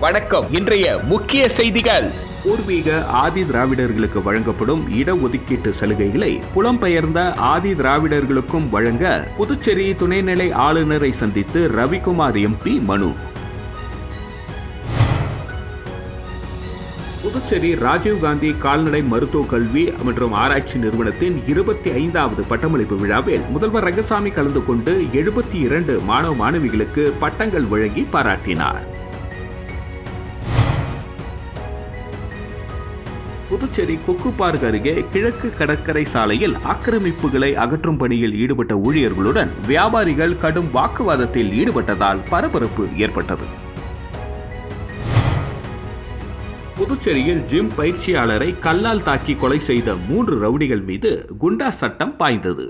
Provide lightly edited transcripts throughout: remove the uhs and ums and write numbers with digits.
வணக்கம். இன்றைய முக்கிய செய்திகள். பூர்வீக ஆதி திராவிடர்களுக்கு வழங்கப்படும் இடஒதுக்கீட்டு சலுகைகளை புலம்பெயர்ந்த ஆதி திராவிடர்களுக்கும் வழங்க புதுச்சேரி துணைநிலை ஆளுநரை சந்தித்து ரவிக்குமார் எம்பி மனு. புதுச்சேரி ராஜீவ்காந்தி கால்நடை மருத்துவ கல்வி மற்றும் ஆராய்ச்சி நிறுவனத்தின் 25வது பட்டமளிப்பு விழாவில் முதல்வர் ரங்கசாமி கலந்து கொண்டு 72 மாணவ மாணவிகளுக்கு பட்டங்கள் வழங்கி பாராட்டினார். புதுச்சேரி கொக்கு பார்க் அருகே கிழக்கு கடற்கரை சாலையில் ஆக்கிரமிப்புகளை அகற்றும் பணியில் ஈடுபட்ட ஊழியர்களுடன் வியாபாரிகள் கடும் வாக்குவாதத்தில் ஈடுபட்டதால் பரபரப்பு ஏற்பட்டது. புதுச்சேரியில் ஜிம் பயிற்சியாளரை கல்லால் தாக்கி கொலை செய்த 3 ரவுடிகள் மீது குண்டா சட்டம் பாய்ந்தது.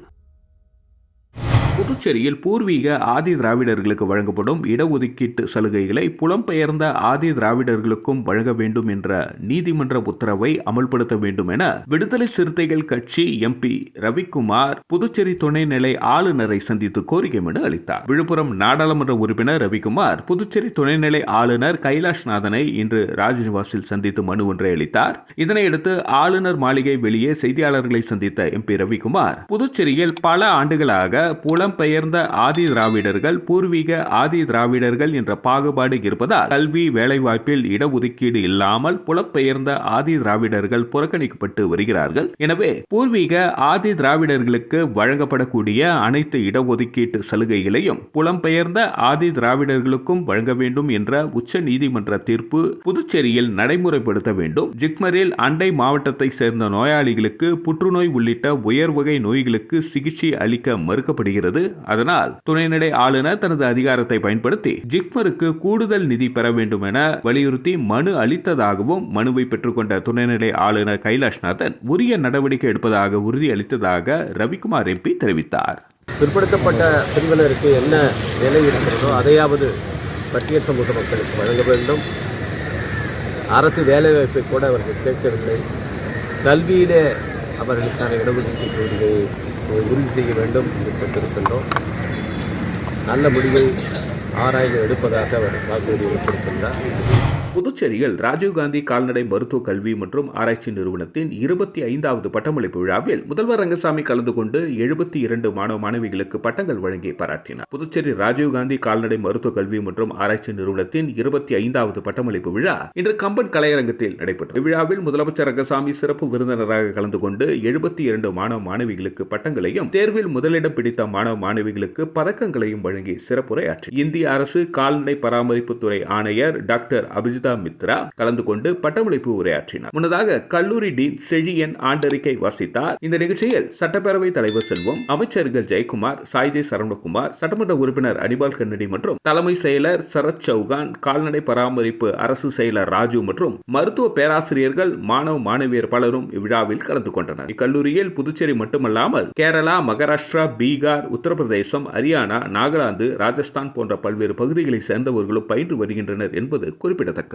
புதுச்சேரியில் பூர்வீக ஆதி திராவிடர்களுக்கு வழங்கப்படும் இடஒதுக்கீட்டு சலுகைகளை புலம்பெயர்ந்த ஆதி திராவிடர்களுக்கும் வழங்க வேண்டும் என்ற நீதிமன்ற உத்தரவை அமல்படுத்த வேண்டும் என விடுதலை சிறுத்தைகள் கட்சி எம்பி ரவிக்குமார் புதுச்சேரி துணைநிலை ஆளுநரை சந்தித்து கோரிக்கை மனு அளித்தார். விழுப்புரம் நாடாளுமன்ற உறுப்பினர் ரவிக்குமார் புதுச்சேரி துணைநிலை ஆளுநர் கைலாஷ்நாதனை இன்று ராஜ்நிவாசில் சந்தித்து மனு ஒன்றை அளித்தார். இதனையடுத்து ஆளுநர் மாளிகை வெளியே செய்தியாளர்களை சந்தித்த எம்பி ரவிக்குமார் புதுச்சேரியில் பல ஆண்டுகளாக புலம்பெயர்ந்த ஆதி திராவிடர்கள் பூர்வீக ஆதி திராவிடர்கள் என்ற பாகுபாடு இருப்பதால் கல்வி வேலைவாய்ப்பில் இடஒதுக்கீடு இல்லாமல் புலம்பெயர்ந்த ஆதி திராவிடர்கள் புறக்கணிக்கப்பட்டு வருகிறார்கள். எனவே பூர்வீக ஆதி திராவிடர்களுக்கு வழங்கப்படக்கூடிய அனைத்து இடஒதுக்கீட்டு சலுகைகளையும் புலம்பெயர்ந்த ஆதி திராவிடர்களுக்கும் வழங்க வேண்டும் என்ற உச்ச நீதிமன்ற தீர்ப்பு புதுச்சேரியில் நடைமுறைப்படுத்த வேண்டும். ஜிப்மரில் அண்டை மாவட்டத்தை சேர்ந்த நோயாளிகளுக்கு புற்றுநோய் உள்ளிட்ட உயர்வகை நோய்களுக்கு சிகிச்சை அளிக்க மறுக்கப்படுகிறது. அதனால் துணைநிலை ஆளுநர் தனது அதிகாரத்தை பயன்படுத்தி ஜிப்மருக்கு கூடுதல் நிதி பெற வேண்டும் என வலியுறுத்தி மனு அளித்ததாகவும் மனுவை பெற்றுக்கொண்ட துணைநிலை ஆளுநர் கைலாஷ்நாதன் உரிய நடவடிக்கை எடுப்பதாக உறுதியளித்ததாக ரவிக்குமார் எம்பி தெரிவித்தார். பிற்படுத்தப்பட்ட பிரிவினருக்கு என்ன நிலை இருக்கிறதோ அதையாவது பட்டியல் சமூக மக்களுக்கு வழங்க வேண்டும். அரசு வேலைவாய்ப்பை கூட அவர்கள் கேட்கவில்லை. கல்வியிலே அவர்களுக்கான இடஒதுக்கீட்டு உரிமையை உறுதி செய்ய வேண்டும் என்று பெற்றிருக்கின்றோம். நல்ல முடிவை ஆராய்ந்து எடுப்பதாக அவர் வாக்குறுதி அளித்திருக்கின்றார். புதுச்சேரியில் ராஜீவ்காந்தி கால்நடை மருத்துவ கல்வி மற்றும் ஆராய்ச்சி நிறுவனத்தின் 25வது பட்டமளிப்பு விழாவில் முதல்வர் ரங்கசாமி கலந்து கொண்டு 72 மாணவ மாணவிகளுக்கு பட்டங்கள் வழங்கி பாராட்டினார். புதுச்சேரி ராஜீவ்காந்தி கால்நடை மருத்துவ கல்வி மற்றும் ஆராய்ச்சி நிறுவனத்தின் 25வது பட்டமளிப்பு விழா இன்று கம்பன் கலையரங்கத்தில் நடைபெற்றது. விழாவில் முதலமைச்சர் ரங்கசாமி சிறப்பு விருந்தினராக கலந்து கொண்டு 72 மாணவ மாணவிகளுக்கு பட்டங்களையும் தேர்வில் முதலிடம் பிடித்த மாணவ மாணவிகளுக்கு பதக்கங்களையும் வழங்கி சிறப்புரையாற்றி இந்திய அரசு கால்நடை பராமரிப்புத்துறை ஆணையர் டாக்டர் அபிஜிதா மித்ரா கலந்து கொண்டு பட்டமளிப்பு உரையாற்றினார். முன்னதாக கல்லூரி டீன் செழியன் ஆண்டறிக்கை வாசித்தார். இந்த நிகழ்ச்சியில் சட்டப்பேரவை தலைவர் செல்வம், அமைச்சர்கள் ஜெயக்குமார், சாய்ஜே சரவணகுமார், சட்டமன்ற உறுப்பினர் அனிபால் கன்னடி மற்றும் தலைமை செயலர் சரத் சௌகான், கால்நடை பராமரிப்பு அரசு செயலர் ராஜு மற்றும் மருத்துவ பேராசிரியர்கள், மாணவ மாணவியர் பலரும் இவ்விழாவில் கலந்து கொண்டனர். இக்கல்லூரியில் புதுச்சேரி மட்டுமல்லாமல் கேரளா, மகாராஷ்டிரா, பீகார், உத்தரப்பிரதேசம், ஹரியானா, நாகாலாந்து, ராஜஸ்தான் போன்ற பல்வேறு பகுதிகளை சேர்ந்தவர்களும் பயின்று வருகின்றனர் என்பது குறிப்பிடத்தக்கது.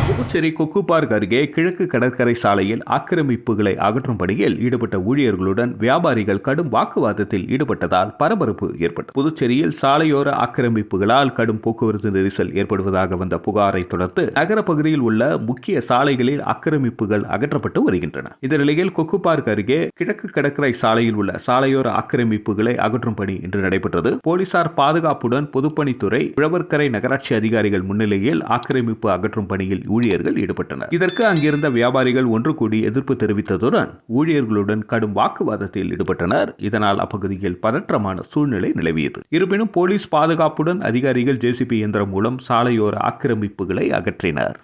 புதுச்சேரி கொக்கு பார்க் அருகே கிழக்கு கடற்கரை சாலையில் ஆக்கிரமிப்புகளை அகற்றும் பணியில் ஈடுபட்ட ஊழியர்களுடன் வியாபாரிகள் கடும் வாக்குவாதத்தில் ஈடுபட்டதால் பரபரப்பு ஏற்பட்டது. புதுச்சேரியில் சாலையோர ஆக்கிரமிப்புகளால் கடும் போக்குவரத்து நெரிசல் ஏற்படுவதாக வந்த புகாரை தொடர்ந்து நகர பகுதியில் உள்ள முக்கிய சாலைகளில் ஆக்கிரமிப்புகள் அகற்றப்பட்டு வருகின்றன. இந்த நிலையில் கொக்கு பார்க் அருகே கிழக்கு கடற்கரை சாலையில் உள்ள சாலையோர ஆக்கிரமிப்புகளை அகற்றும் பணி இன்று நடைபெற்றது. போலீசார் பாதுகாப்புடன் பொதுப்பணித்துறை, உழவர்கரை நகராட்சி அதிகாரிகள் முன்னிலையில் ஆக்கிரமிப்பு அகற்றும் பணியில் ஊழியர்கள் ஈடுபட்டனர். இதற்கு அங்கிருந்த வியாபாரிகள் ஒன்று கூடி எதிர்ப்பு தெரிவித்ததுடன் ஊழியர்களுடன் கடும் வாக்குவாதத்தில் ஈடுபட்டனர். இதனால் அப்பகுதியில் பதற்றமான சூழ்நிலை நிலவியது. இருப்பினும் போலீஸ் பாதுகாப்புடன் அதிகாரிகள் ஜேசிபி இயந்திரம் மூலம் சாலையோர ஆக்கிரமிப்புகளை அகற்றினர்.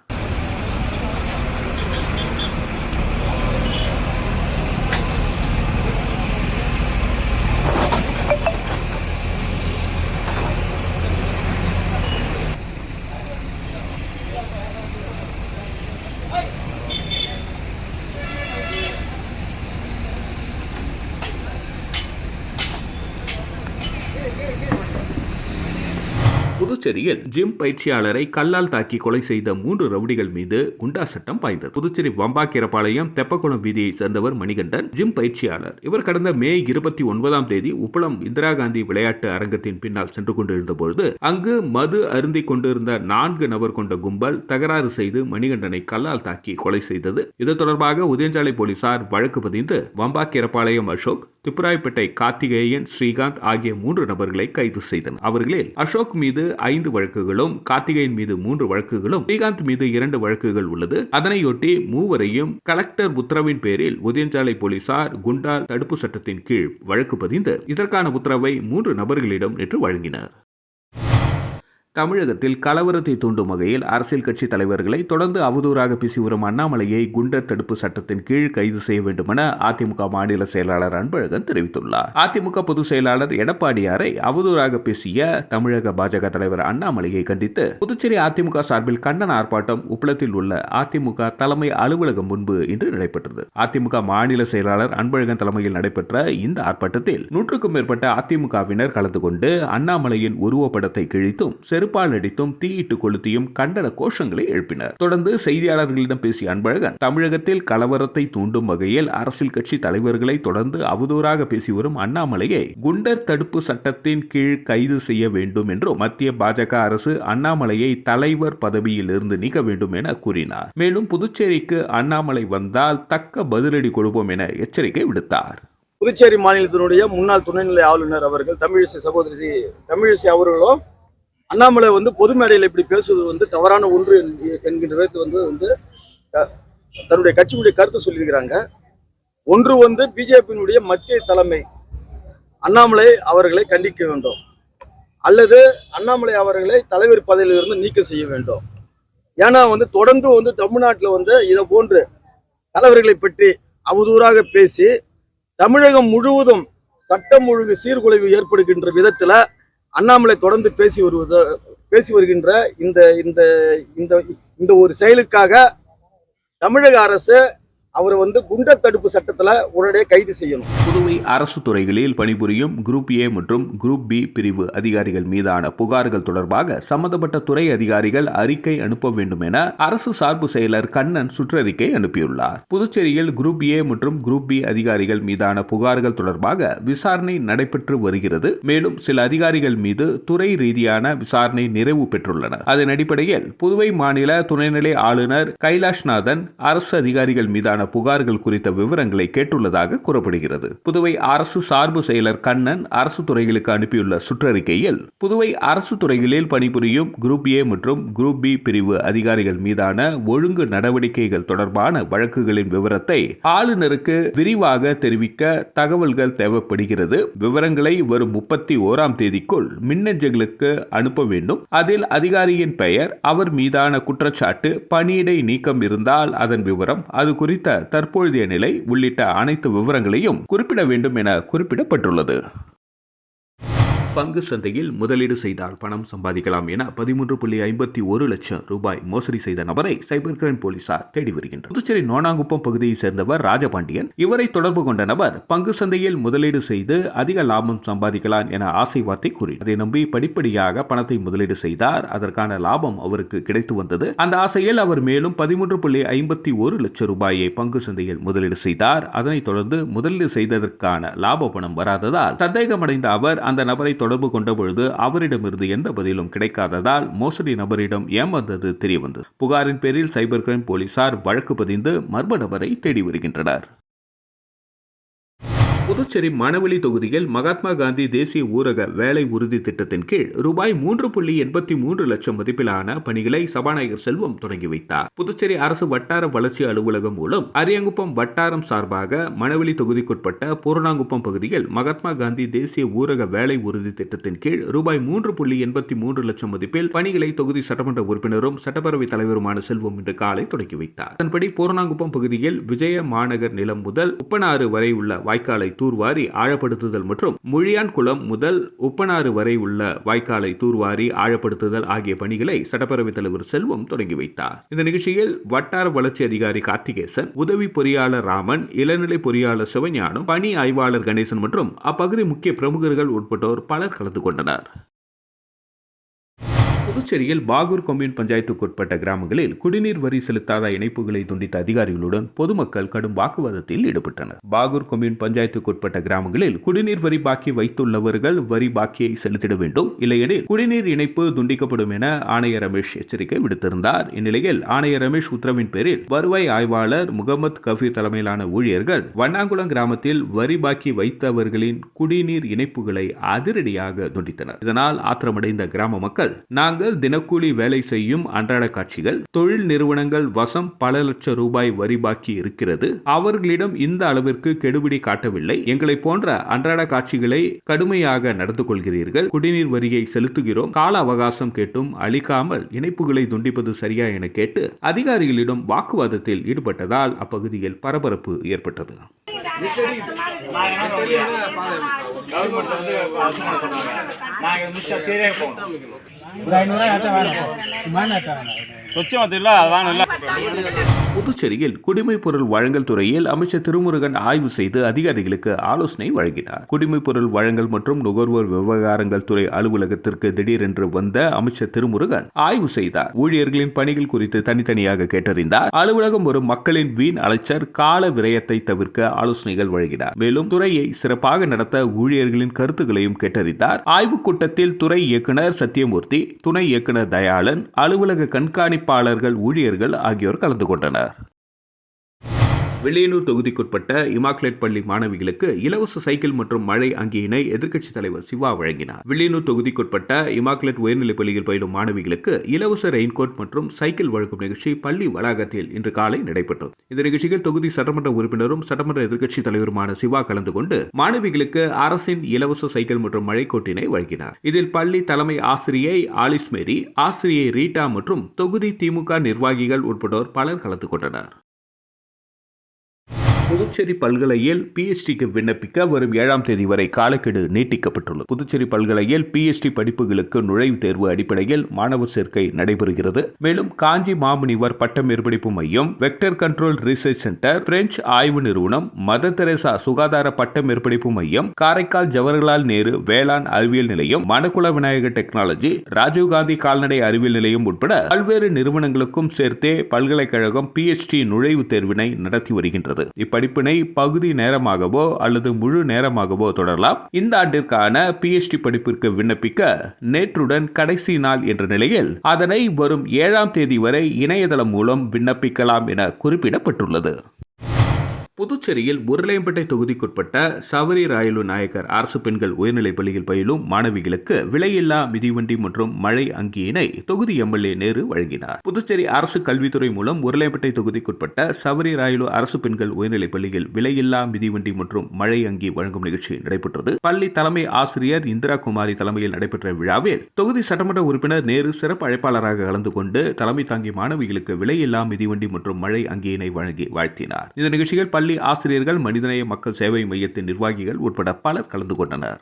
புதுச்சேரியில் ஜிம் பயிற்சியாளரை கல்லால் தாக்கி கொலை செய்த 3 ரவுடிகள் மீது குண்டா சட்டம் பாய்ந்தது. புதுச்சேரி வம்பாக்கீரபாளையம் தெப்பக்குளம் வீதியை சேர்ந்தவர் மணிகண்டன் ஜிம் பயிற்சியாளர். இவர் கடந்த மே 29ஆம் தேதி உப்பளம் இந்திரா காந்தி விளையாட்டு அரங்கத்தின் பின்னால் சென்று கொண்டிருந்த பொழுது அங்கு மது அருந்தி கொண்டிருந்த 4 நபர் கொண்ட கும்பல் தகராறு செய்து மணிகண்டனை கல்லால் தாக்கி கொலை செய்தது. இது தொடர்பாக உதயஞ்சாலை போலீசார் வழக்கு பதிந்து வம்பாக்கீரபாளையம் அசோக், திப்புராயப்பேட்டை கார்த்திகேயன், ஸ்ரீகாந்த் ஆகிய 3 நபர்களை கைது செய்தனர். அவர்களில் அசோக் மீது 5 வழக்குகளும், கார்த்திகேயன் மீது 3 வழக்குகளும், ஸ்ரீகாந்த் மீது 2 வழக்குகள் உள்ளது. அதனையொட்டி மூவரையும் கலெக்டர் உத்தரவின் பேரில் உதயஞ்சாலை போலீசார் குண்டா தடுப்பு சட்டத்தின் கீழ் வழக்கு பதிந்து இதற்கான உத்தரவை 3 நபர்களிடம் நேற்று வழங்கினர். தமிழகத்தில் கலவரத்தை தூண்டும் வகையில் அரசியல் கட்சி தலைவர்களை தொடர்ந்து அவதூறாக பேசி வரும் அண்ணாமலையை குண்டர் தடுப்பு சட்டத்தின் கீழ் கைது செய்ய வேண்டும் என அதிமுக மாநில செயலாளர் அன்பழகன் தெரிவித்துள்ளார். அதிமுக பொதுச் செயலாளர் எடப்பாடியாரை அவதூறாக பேசிய தமிழக பாஜக தலைவர் அண்ணாமலையை கண்டித்து புதுச்சேரி அதிமுக சார்பில் கண்டன ஆர்ப்பாட்டம் உப்பளத்தில் உள்ள அதிமுக தலைமை அலுவலகம் முன்பு இன்று நடைபெற்றது. அதிமுக மாநில செயலாளர் அன்பழகன் தலைமையில் நடைபெற்ற இந்த ஆர்ப்பாட்டத்தில் 100க்கும் மேற்பட்ட அதிமுகவினர் கலந்து கொண்டு அண்ணாமலையின் உருவப்படத்தை கிழித்தும் செருப்பால் அடித்தும் தீயிட்டு கொளுத்தியும் கண்டன கோஷங்களை எழுப்பினர். தொடர்ந்து செய்தியாளர்களிடம் பேசிய அன்பழகன் தமிழகத்தில் கலவரத்தை தூண்டும் வகையில் அரசியல் கட்சி தலைவர்களை தொடர்ந்து அவதூறாக பேசி வரும் அண்ணாமலையை குண்டர் தடுப்பு சட்டத்தின் கீழ் கைது செய்ய வேண்டும் என்றும் மத்திய பாஜக அரசு அண்ணாமலையை தலைவர் பதவியில் இருந்து நீக்க வேண்டும் என கூறினார். மேலும் புதுச்சேரிக்கு அண்ணாமலை வந்தால் தக்க பதிலடி கொடுப்போம் என எச்சரிக்கை விடுத்தார். புதுச்சேரி மாநிலத்தினுடைய முன்னாள் துணைநிலை ஆளுநர் அவர்கள் தமிழிசை சகோதரி தமிழிசை அவர்களும் அண்ணாமலை பொது மேடையில் இப்படி பேசுவது தவறான ஒன்று என்கின்ற விதத்தை தன்னுடைய கட்சியினுடைய கருத்து சொல்லியிருக்கிறாங்க. ஒன்று பிஜேபியினுடைய மத்திய தலைமை அண்ணாமலை அவர்களை கண்டிக்க வேண்டும், அல்லது அண்ணாமலை அவர்களை தலைவர் பதவியிலிருந்து நீக்கம் செய்ய வேண்டும். ஏன்னா தொடர்ந்து தமிழ்நாட்டில் இதை போன்று தலைவர்களை பற்றி அவதூறாக பேசி தமிழகம் முழுவதும் சட்டம் ஒழுங்கு சீர்குலைவு ஏற்படுகின்ற விதத்தில் அண்ணாமலை தொடர்ந்து பேசி வருகின்ற இந்த ஒரு செயலுக்காக தமிழக அரசு அவரை குண்டர் தடுப்பு சட்டத்தில் உடனடியாக கைது செய்யணும். புதுவை அரசு துறைகளில் பணிபுரியும் குரூப் ஏ மற்றும் குரூப் பி பிரிவு அதிகாரிகள் மீதான புகார்கள் தொடர்பாக சம்பந்தப்பட்ட துறை அதிகாரிகள் அறிக்கை அனுப்ப வேண்டும் என அரசு சார்பு செயலர் கண்ணன் சுற்றறிக்கை அனுப்பியுள்ளார். புதுச்சேரியில் குரூப் ஏ மற்றும் குரூப் பி அதிகாரிகள் மீதான புகார்கள் தொடர்பாக விசாரணை நடைபெற்று வருகிறது. மேலும் சில அதிகாரிகள் மீது துறை ரீதியான விசாரணை நிறைவு பெற்றுள்ளன. அதன் அடிப்படையில் புதுவை மாநில துணைநிலை ஆளுநர் கைலாஷ்நாதன் அரசு அதிகாரிகள் மீதான புகார்கள் குறித்த விவரங்களை கேட்டுள்ளதாக கூறப்படுகிறது. புதுவை அரசு சார்பு செயலர் கண்ணன் அரசு துறைகளுக்கு அனுப்பியுள்ள சுற்றறிக்கையில் புதுவை அரசு துறைகளில் பணிபுரியும் குரூப் ஏ மற்றும் குரூப் பி பிரிவு அதிகாரிகள் மீதான ஒழுங்கு நடவடிக்கைகள் தொடர்பான வழக்குகளின் விவரத்தை ஆளுநருக்கு விரிவாக தெரிவிக்க தகவல்கள் தேவைப்படுகிறது. விவரங்களை வரும் 31ஆம் தேதிக்குள் மின்னஞ்சல்களுக்கு அனுப்ப வேண்டும். அதில் அதிகாரியின் பெயர், அவர் மீதான குற்றச்சாட்டு, பணியிடை நீக்கம் இருந்தால் அதன் விவரம், அது குறித்த தற்போதைய நிலை உள்ளிட்ட அனைத்து விவரங்களையும் குறிப்பிட வேண்டும் என குறிப்பிடப்பட்டுள்ளது. பங்கு சந்தையில் முதலீடு செய்தால் பணம் சம்பாதிக்கலாம் என 13.51 லட்சம் ரூபாய் மோசடி செய்த நபரை சைபர் கிரைம் போலீசார் தேடி வருகின்றனர். புதுச்சேரி நோனாங்குப்பம் பகுதியை சேர்ந்தவர் ராஜபாண்டியன். இவரை தொடர்பு கொண்ட நபர் பங்கு சந்தையில் முதலீடு செய்து அதிக லாபம் சம்பாதிக்கலாம் என ஆசை வார்த்தை கூறினார். அதை நம்பி படிப்படியாக பணத்தை முதலீடு செய்தார். அதற்கான லாபம் அவருக்கு கிடைத்து வந்தது. அந்த ஆசையில் அவர் மேலும் 13.51 லட்சம் ரூபாயை பங்கு சந்தையில் முதலீடு செய்தார். அதனைத் தொடர்ந்து முதலீடு செய்ததற்கான லாப பணம் வராததால் சந்தேகமடைந்த அவர் அந்த நபரை தொடர்பு கொண்ட பொழுது அவரிடமிருந்து எந்த பதிலும் கிடைக்காததால் மோசடி நபரிடம் ஏமாந்தது தெரியவந்தது. புகாரின் பேரில் சைபர் கிரைம் போலீசார் வழக்கு பதிந்து மர்ம நபரை தேடி வருகின்றனர். புதுச்சேரி மணவெளி தொகுதியில் மகாத்மா காந்தி தேசிய ஊரக வேலை உறுதி திட்டத்தின் கீழ் ரூபாய் 3.83 லட்சம் மதிப்பிலான பணிகளை சபாநாயகர் செல்வம் தொடங்கி வைத்தார். புதுச்சேரி அரசு வட்டார வளர்ச்சி அலுவலகம் மூலம் அரியாங்குப்பம் வட்டாரம் சார்பாக மணவெளி தொகுதிக்குட்பட்ட பூரணாங்குப்பம் பகுதியில் மகாத்மா காந்தி தேசிய ஊரக வேலை உறுதி திட்டத்தின் கீழ் ரூபாய் 3.83 லட்சம் மதிப்பில் பணிகளை தொகுதி சட்டமன்ற உறுப்பினரும் சட்டப்பேரவைத் தலைவருமான செல்வம் இன்று காலை தொடங்கி வைத்தார். அதன்படி பூரணாங்குப்பம் பகுதியில் விஜய மாநகர் நிலம் முதல் உப்பனாறு வரை உள்ள வாய்க்காலை தூர்வாரி ஆழப்படுத்துதல் மற்றும் முழியான் குளம் முதல் உப்பனாறு வரை உள்ள வாய்க்காலை தூர்வாரி ஆழப்படுத்துதல் ஆகிய பணிகளை சட்டப்பேரவைத் தலைவர் செல்வம் தொடங்கி வைத்தார். இந்த நிகழ்ச்சியில் வட்டார வளர்ச்சி அதிகாரி கார்த்திகேசன், உதவி பொறியாளர் ராமன், இளநிலை பொறியாளர் சிவஞானம், பணி ஆய்வாளர் கணேசன் மற்றும் அப்பகுதி முக்கிய பிரமுகர்கள் உட்பட்டோர் பலர் கலந்து கொண்டனர். புதுச்சேரியில் பாகூர் கொம்யூன் பஞ்சாயத்துக்குட்பட்ட கிராமங்களில் குடிநீர் வரி செலுத்தாத இணைப்புகளை துண்டித்த அதிகாரிகளுடன் பொதுமக்கள் கடும் வாக்குவாதத்தில் ஈடுபட்டனர். பாகூர் கொம்யூன் பஞ்சாயத்துக்குட்பட்ட கிராமங்களில் குடிநீர் வரி பாக்கி வைத்துள்ளவர்கள் வரி பாக்கியை செலுத்திட வேண்டும், இல்லையெனில் குடிநீர் இணைப்பு துண்டிக்கப்படும் என ஆணையர் ரமேஷ் எச்சரிக்கை விடுத்திருந்தார். இந்நிலையில் ஆணையர் ரமேஷ் உத்தரவின் பேரில் வருவாய் ஆய்வாளர் முகமது கபீர் தலைமையிலான ஊழியர்கள் வண்ணாங்குளம் கிராமத்தில் வரி பாக்கி வைத்தவர்களின் குடிநீர் இணைப்புகளை அதிரடியாக துண்டித்தனர். இதனால் ஆத்திரமடைந்த கிராம மக்கள், நாங்கள் தினக்கூலி வேலை செய்யும் அன்றாட காட்சிகள், தொழில் நிறுவனங்கள் வசம் பல லட்சம் ரூபாய் வரி பாக்கி இருக்கிறது, அவர்களிடம் இந்த அளவிற்கு கெடுபிடி காட்டவில்லை, எங்களை போன்ற அன்றாட காட்சிகளை கடுமையாக நடந்து கொள்கிறீர்கள், குடிநீர் வரியை செலுத்துகிறோம், கால அவகாசம் கேட்டும் அளிக்காமல் இணைப்புகளை துண்டிப்பது சரியா என கேட்டு அதிகாரிகளிடம் வாக்குவாதத்தில் ஈடுபட்டதால் அப்பகுதியில் பரபரப்பு ஏற்பட்டது. புதுச்சேரியில் குடிமைப் பொருள் வழங்கல் துறையில் அமைச்சர் திருமுருகன் ஆய்வு செய்து அதிகாரிகளுக்கு ஆலோசனை வழங்கினார். குடிமைப் பொருள் வழங்கல் மற்றும் நுகர்வோர் விவகாரங்கள் துறை அலுவலகத்திற்கு திடீரென்று வந்த அமைச்சர் திருமுருகன் ஆய்வு செய்தார். ஊழியர்களின் பணிகள் குறித்து தனித்தனியாக கேட்டறிந்தார். அலுவலகம் ஒரு மக்களின் வீண் அலைச்சல், கால விரயத்தை தவிர்க்க ஆலோசனைகள் வழங்கினார். மேலும் துறையை சிறப்பாக நடத்த ஊழியர்களின் கருத்துக்களையும் கேட்டறிந்தார். ஆய்வுக் கூட்டத்தில் துறை இயக்குநர் சத்தியமூர்த்தி, துணை இயக்குநர் தயாளன், அலுவலக கண்காணிப்பாளர்கள், ஊழியர்கள் ஆகியோர் கலந்து கொண்டனர். வில்லியனூர் தொகுதிக்குட்பட்ட இமாக்லேட் பள்ளி மாணவிகளுக்கு இலவச சைக்கிள் மற்றும் மழை அங்கியினை எதிர்க்கட்சித் தலைவர் சிவா வழங்கினார். வில்லியனூர் தொகுதிக்குட்பட்ட இமாக்லேட் உயர்நிலைப் பள்ளியில் பயிலும் மாணவிகளுக்கு இலவச ரெயின்கோட் மற்றும் சைக்கிள் வழங்கும் நிகழ்ச்சி பள்ளி வளாகத்தில் இன்று காலை நடைபெற்றது. இந்த நிகழ்ச்சியில் தொகுதி சட்டமன்ற உறுப்பினரும் சட்டமன்ற எதிர்க்கட்சித் தலைவருமான சிவா கலந்து கொண்டு மாணவிகளுக்கு அரசின் இலவச சைக்கிள் மற்றும் மழைக்கோட்டினை வழங்கினார். இதில் பள்ளி தலைமை ஆசிரியை ஆலிஸ் மேரி, ஆசிரியை ரீட்டா மற்றும் தொகுதி திமுக நிர்வாகிகள் உட்பட்டோர் பலர் கலந்து கொண்டனர். புதுச்சேரி பல்கலையில் PhDக்கு விண்ணப்பிக்க வரும் 7ஆம் தேதி வரை காலக்கெடு நீட்டிக்கப்பட்டுள்ளது. புதுச்சேரி பல்கலையில் PhD படிப்புகளுக்கு நுழைவுத் தேர்வு அடிப்படையில் மாணவர் சேர்க்கை நடைபெறுகிறது. மேலும் காஞ்சி மாமுனிவர் பட்ட மேற்படிப்பு மையம், vector control research centre, French ஆய்வு நிறுவனம், மதர் தெரேசா சுகாதார பட்ட மேற்படிப்பு மையம், காரைக்கால் ஜவஹர்லால் நேரு வேளாண் அறிவியல் நிலையம், மணக்குள விநாயகர் டெக்னாலஜி, ராஜீவ்காந்தி கால்நடை அறிவியல் நிலையம் உட்பட பல்வேறு நிறுவனங்களுக்கும் சேர்த்தே பல்கலைக்கழகம் PhD நுழைவுத் தேர்வினை நடத்தி வருகின்றது. படிப்பினை பகுதி நேரமாகவோ அல்லது முழு நேரமாகவோ தொடரலாம். இந்த ஆண்டிற்கான PhD படிப்பிற்கு விண்ணப்பிக்க நேற்றுடன் கடைசி நாள் என்ற நிலையில் அதனை வரும் 7ஆம் தேதி வரை இணையதளம் மூலம் விண்ணப்பிக்கலாம் என குறிப்பிடப்பட்டுள்ளது. புதுச்சேரியில் உருளையம்பேட்டை தொகுதிக்குட்பட்ட சவரி ராயலு நாயக்கர் அரசு பெண்கள் உயர்நிலைப் பள்ளியில் பயிலும் மாணவிகளுக்கு விலையில்லா மிதிவண்டி மற்றும் மழை அங்கியினை தொகுதி MLA நேரு வழங்கினார். புதுச்சேரி அரசு கல்வித்துறை மூலம் உருளையம்பேட்டை தொகுதிக்குட்பட்ட சவரி ராயலு அரசு பெண்கள் உயர்நிலைப் பள்ளியில் விலையில்லா மிதிவண்டி மற்றும் மழை அங்கி வழங்கும் நிகழ்ச்சி நடைபெற்றது. பள்ளி தலைமை ஆசிரியர் இந்திரா குமாரி தலைமையில் நடைபெற்ற விழாவில் தொகுதி சட்டமன்ற உறுப்பினர் நேரு சிறப்பு அழைப்பாளராக கலந்து கொண்டு தலைமை தாங்கி மாணவிகளுக்கு விலையில்லா மிதிவண்டி மற்றும் மழை அங்கியினை வழங்கி வாழ்த்தினார். இந்த நிகழ்ச்சியில் பள்ளி ஆசிரியர்கள், மனிதநேய மக்கள் சேவை மையத்தின் நிர்வாகிகள் உட்பட பலர் கலந்து கொண்டனர்.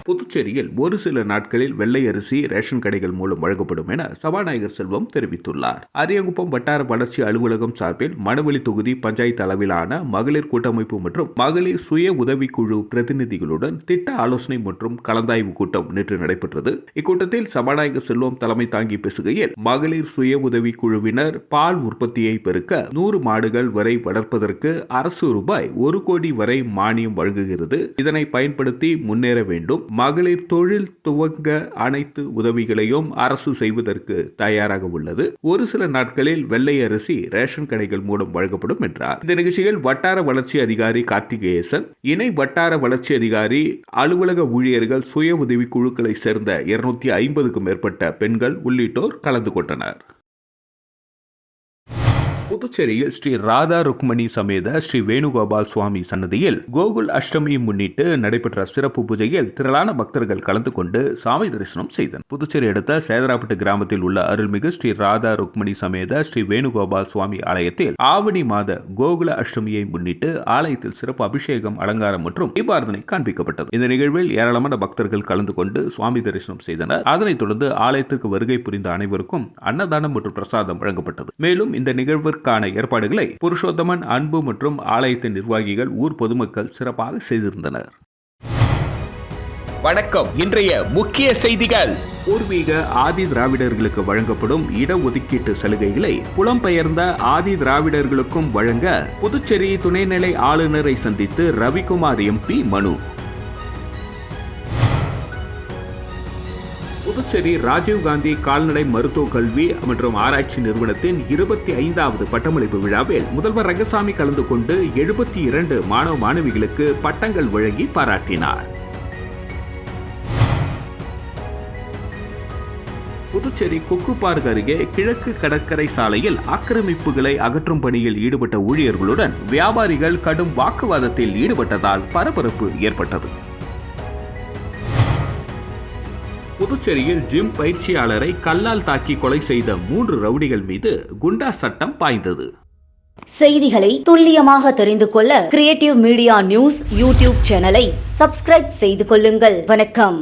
புதுச்சேரியில் ஒரு சில நாட்களில் வெள்ளை அரிசி ரேஷன் கடைகள் மூலம் வழங்கப்படும் என சபாநாயகர் செல்வம் தெரிவித்துள்ளார். அரியங்குப்பம் வட்டார வளர்ச்சி அலுவலகம் சார்பில் மணவெளி தொகுதி பஞ்சாயத்து அளவிலான மகளிர் கூட்டமைப்பு மற்றும் மகளிர் சுய உதவிக்குழு பிரதிநிதிகளுடன் திட்ட ஆலோசனை மற்றும் கலந்தாய்வு கூட்டம் நேற்று நடைபெற்றது. இக்கூட்டத்தில் சபாநாயகர் செல்வம் தலைமை தாங்கி பேசுகையில், மகளிர் சுய உதவிக்குழுவினர் பால் உற்பத்தியை பெருக்க 100 மாடுகள் வரை வளர்ப்பதற்கு அரசு ரூபாய் 1 கோடி வரை மானியம் வழங்குகிறது. இதனை பயன்படுத்தி முன்னேற வேண்டும். மகளிர் தொழில் துவங்க அனைத்து உதவிகளையும் அரசு செய்வதற்கு தயாராக உள்ளது. ஒரு சில நாட்களில் வெள்ளை அரிசி ரேஷன் கடைகள் மூலம் வழங்கப்படும் என்றார். இந்த நிகழ்ச்சியில் வட்டார வளர்ச்சி அதிகாரி கார்த்திகேயன், இணை வட்டார வளர்ச்சி அதிகாரி, அலுவலக ஊழியர்கள், சுய உதவி குழுக்களை சேர்ந்த 250க்கும் மேற்பட்ட பெண்கள் உள்ளிட்டோர் கலந்து கொண்டனர். புதுச்சேரியில் ஸ்ரீ ராதா ருக்மணி சமேத ஸ்ரீ வேணுகோபால் சுவாமி சன்னதியில் கோகுல் அஷ்டமியை முன்னிட்டு நடைபெற்ற சிறப்பு பூஜையில் திரளான பக்தர்கள் கலந்து கொண்டு சாமி தரிசனம் செய்தனர். புதுச்சேரி அடுத்த சேதராப்பட்டு கிராமத்தில் உள்ள அருள்மிகு ஸ்ரீ ராதா ருக்மணி சமேத ஸ்ரீ வேணுகோபால் சுவாமி ஆலயத்தில் ஆவணி மாத கோகுல அஷ்டமியை முன்னிட்டு ஆலயத்தில் சிறப்பு அபிஷேகம், அலங்காரம் மற்றும் தீபாரதனை காண்பிக்கப்பட்டது. இந்த நிகழ்வில் ஏராளமான பக்தர்கள் கலந்து கொண்டு சுவாமி தரிசனம் செய்தனர். அதனைத் தொடர்ந்து ஆலயத்திற்கு வருகை புரிந்த அனைவருக்கும் அன்னதானம் மற்றும் பிரசாதம் வழங்கப்பட்டது. மேலும் இந்த நிகழ்வு ஏற்பாடுகளை புருஷோத்தமன், அன்பு மற்றும் ஆலயத்தின் நிர்வாகிகள், ஊர் பொதுமக்கள் சிறப்பாக செய்திருந்தனர். வணக்கம். இன்றைய முக்கிய செய்திகள். பூர்வீக ஆதி திராவிடர்களுக்கு வழங்கப்படும் இடஒதுக்கீட்டு சலுகைகளை புலம்பெயர்ந்த ஆதி திராவிடர்களுக்கும் வழங்க புதுச்சேரி துணைநிலை ஆளுநரை சந்தித்து ரவிக்குமார் எம்பி மனு. புதுச்சேரி ராஜீவ்காந்தி கால்நடை மருத்துவ கல்வி மற்றும் ஆராய்ச்சி நிறுவனத்தின் 25வது பட்டமளிப்பு விழாவில் முதல்வர் ரங்கசாமி கலந்து கொண்டு 72 மாணவ மாணவிகளுக்கு பட்டங்கள் வழங்கி பாராட்டினார். புதுச்சேரி கொக்கு பார்க் அருகே கிழக்கு கடற்கரை சாலையில் ஆக்கிரமிப்புகளை அகற்றும் பணியில் ஈடுபட்ட ஊழியர்களுடன் வியாபாரிகள் கடும் வாக்குவாதத்தில் ஈடுபட்டதால் பரபரப்பு ஏற்பட்டது. புதுச்சேரியில் ஜிம் பயிற்சியாளரை கல்லால் தாக்கி கொலை செய்த 3 ரவுடிகள் மீது குண்டா சட்டம் பாய்ந்தது. செய்திகளை துல்லியமாக தெரிந்து கொள்ள கிரியேட்டிவ் மீடியா நியூஸ் யூடியூப் சேனலை சப்ஸ்கிரைப் செய்து கொள்ளுங்கள். வணக்கம்.